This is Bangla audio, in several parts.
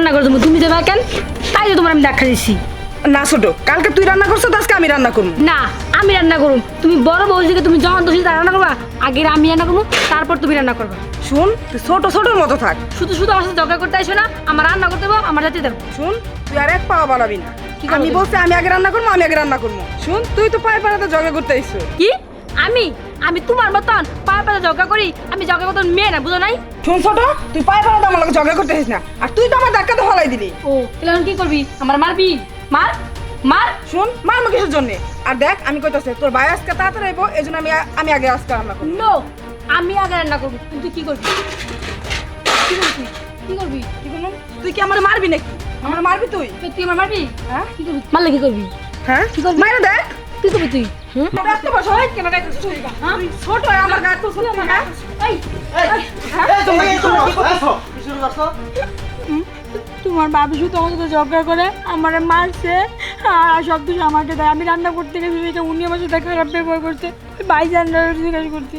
রান্না করে দেবো, তুমি দেবা কেন? তাই তো তোমার আমি দেখা দিচ্ছি। না ছোট, কালকে তুই রান্না করছো তো আজকে আমি রান্না করবো। না, আমি রান্না করুম। তুমি বড় বউ দিকে তুমি যখন দোষী তাই রান্না করবা, আগে আমি রান্না করবো, তারপর তুমি রান্না করবা। শুন, তুই ছোট ছোটর মতো থাক। শুধু শুধু আমার সাথে ঝগড়া করতে আসবে না, আমার রান্না করতে দেবো, আমার জাতি দেবো। শুন, তুই আর এক পাওয়া বানাবি না। কি করবো আমি তুমি? বলছি আমি আগে রান্না করবো, আমি আগে রান্না করবো। শুন, তুই তো পায়ে পাড়াতে ঝগড়া করতে আইছো। কি? আমি তোমার মতন পায়ে পায়ে ঝগড়া করি? আমি ঝগড়া মতন মেয়ে না, বুঝো নাই? শুন ছোট, তুই পায়ে পাড়াতে আমার লোক ঝগড়া করতে আসিস না। আর তুই তো আমার ধাক্কাতে ফলাই দিলি। ও, তাহলে এখন কি করবি? আমার মারবি? মার মার। শুন, মারমু কিসের জন্য? আর দেখ আমি কইতাছি তোর ভাই আজকে তাড়াতাড়ি আইবো, এজন্য আমি আগে আজকে রান্না করবো। নো, আমি আগে রান্না করবো, কিন্তু কি করবি? কি করবি? কি করবি? কি বললাম? তুই কি আমার মারবি নাকি? আমার মারবি তুই? তুই আমার মারবি? হ্যাঁ? কি করবি? মারলে কি করবি? হ্যাঁ? কি করবি? মাইরা দেখ। কি করবি তুই? হুম? তোর এত বড় হয় কেন রে? হ্যাঁ? তুই ছোট হয়ে আমার গায়ে তো ছোট না। এই, তোমার বাবু শুধু আমার সাথে ঝগড়া করে আমারে মারছে আর সব কিছু আমাকে দেয়। আমি রান্না করতে গেছি, সেটা উনি আমার সাথে খারাপ ব্যবহার করছে। ভাইজান জিজ্ঞাসা করছি,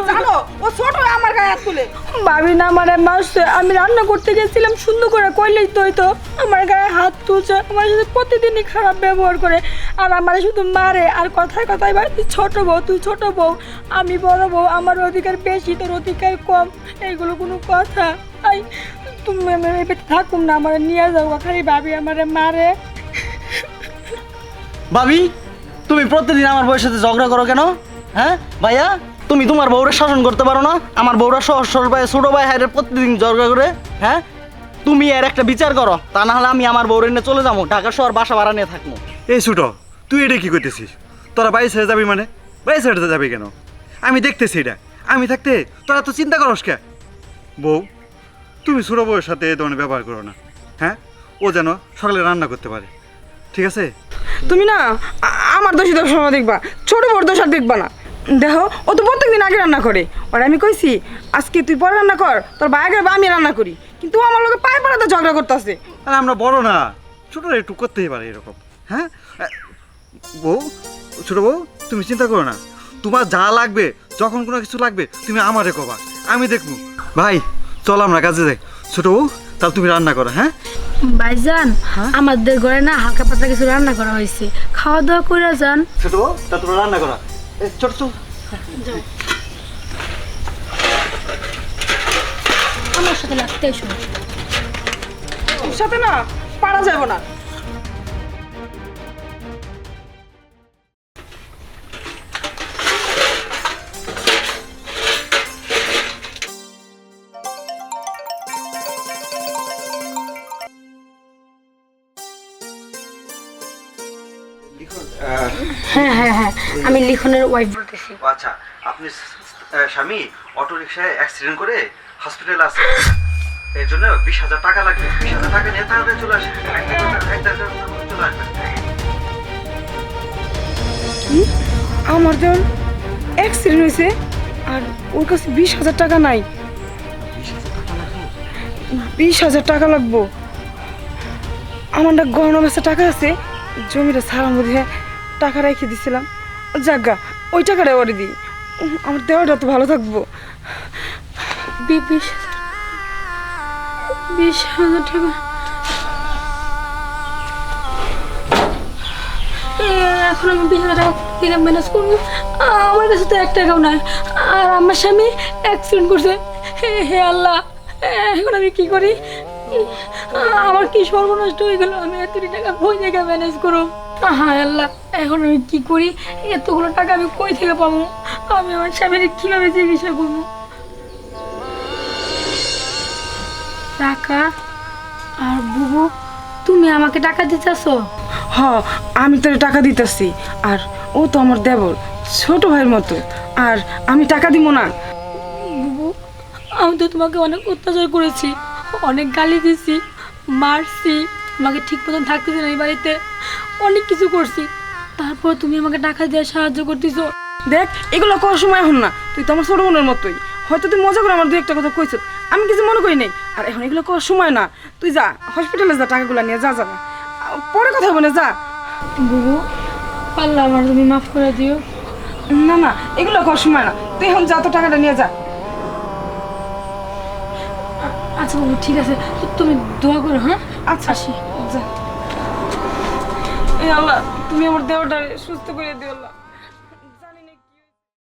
জানো ও ছোট হয়ে আমার গায়ে হাত তুলে। ভাবি না আমারে মারছে। আমি রান্না করতে গেছিলাম, সুন্দর করে কইলেই তো হইতো। আমার গায়ে হাত তুলছে, আমার সাথে প্রতিদিনই খারাপ ব্যবহার করে, আর আমার শুধু মারে। আর কথায় কথায় ভাই তুই ছোট বউ, তুই ছোট বউ, আমি বড় বউ, আমার অধিকার বেশি, তোর অধিকার কম, এইগুলো কোনো কথা? আই, তুমি আমি এবার থাকুম না, আমার নিয়ে যাও। খালি ভাবি আমারে মারে। ভাবি, তুমি প্রতিদিন আমার বউয়ের সাথে ঝগড়া করো কেন? হ্যাঁ ভাইয়া, তুমি তোমার বউরে শাসন করতে পারো না? আমার বউরা সহজ ভাই ছোট ভাই হাইরে প্রতিদিন ঝগড়া করে। হ্যাঁ, তুমি এর একটা বিচার করো, তা না হলে আমি আমার বউরে নিয়ে চলে যাবো, ঢাকা শহর বাসা ভাড়া নিয়ে থাকবো। এই ছোট, তুই এটা কি করতেছিস? তোরা বাড়ি ছেড়ে যাবি মানে? বাড়ি ছেড়ে যাবি কেন? আমি দেখতেছি এটা। আমি থাকতে তোরা তো চিন্তা করস কে? বউ, তুমি ছোট বউয়ের সাথে এই ধরনের ব্যবহার করো না। হ্যাঁ, ও যেন সকালে রান্না করতে পারে, ঠিক আছে? তুমি না আমার দোষী দোষ সময় দেখবা, ছোট বড় দোষ আর দেখবা না। দেখো ও তো প্রত্যেকদিন আগে রান্না করে। আর আমি কইছি আজকে তুই পরে রান্না কর, তোর ভাই আগে আমি রান্না করি, কিন্তু ও আমার লোকে পায়ে পাড়াতে ঝগড়া করতেছে। আর আমরা বড় না, ছোটরা একটু করতেই পারে এরকম। হ্যাঁ বউ, ছোট বউ, তুমি চিন্তা করো না। তোমার যা লাগবে, যখন কোনো কিছু লাগবে তুমি আমারে কবা, আমি দেখবো। ভাই চল আমরা কাজে যাই। ছোট বউ, তাহলে তুমি রান্না করো। হ্যাঁ ভাইজান, আমাদের ঘরে না হালকা পাতলা কিছু রান্না করা হয়েছে, খাওয়া দাওয়া করে যান। ছোট বউ, তা তোমরা রান্না করা। ছোট ছোট আমার সাথে লাগতে এসো। ওর সাথে না পারা যাবে না। হ্যাঁ হ্যাঁ হ্যাঁ, আমি লিখনের ওয়াইফ বলতেছি। আচ্ছা, আপনি স্বামী অটো রিক্সায় অ্যাক্সিডেন্ট করে হসপিটালে আছে, এর জন্য 20,000 টাকা লাগবে। 20,000 টাকা নিয়ে তাড়াতাড়ি চলে আসেন, চলে আসবেন। কি আমার যখন অ্যাক্সিডেন্ট হয়েছে আর ওর কাছে 20,000 টাকা নাই? 20,000 টাকা লাগবো। আমার না গহনা বেচা টাকা আছে, জমিটা সারার মধ্যে টাকা রেখে দিছিলাম। জাগা ওই টাকাটা ওরে দিই, আমার দেওয়াটা তো ভালো থাকবো। 20,000 টাকা এখন আমি 20,000 টাকা দিলাম ম্যানেজ করবো? আমার কাছে তো 1 টাকাও নাই, আর আমার স্বামী অ্যাক্সিডেন্ট করছে। হে আল্লাহ, এখন আমি কি করি? আমার কি সর্বনষ্ট হয়ে গেল, আমি এত টাকা কই থেকে ম্যানেজ করবো? হায় আল্লাহ, এখন আমি কি করি? এতগুলো টাকা আমি কই থেকে পাবো? আমি আমার স্বামীর কিভাবে চিকিৎসা করবো? টাকা? আর বুবু, তুমি আমাকে টাকা দিতেছো? হ, আমি তোর টাকা দিতেছি, আর ও তো আমার দেবর, ছোট ভাইয়ের মতো, আর আমি টাকা দিব না? বুবু, আমি তো তোমাকে অনেক অত্যাচার করেছি, অনেক গালি দিছি, মারছি, তোমাকে ঠিক মতন থাকতেছি না এই বাড়িতে, অনেক কিছু করছি, তারপর তুমি আমাকে টাকা দিয়ে সাহায্য করতেছো। দেখ এগুলো করার সময় এখন না, তুই তো আমার ছোট বোনের মতোই, হয়তো তুই মজা করে আমার 2-1টা কথা কইছ, আমি কিছু মনে করি নাই। আর এখন এগুলো করার সময় না, তুই যা হসপিটালে যা, টাকাগুলো নিয়ে যা, যা পরে কথা বলে যা। বুবু, পারলে আমার তুমি মাফ করে দিও। না না, এগুলো করার সময় না, তুই এখন যা, তো টাকাটা নিয়ে যা। আচ্ছা বাবু ঠিক আছে, তুমি দোয়া করো, হ্যাঁ? আচ্ছা আসি। যা। এই আল্লাহ, তুমি আমার দেওয়াটা সুস্থ করে দিও আল্লাহ।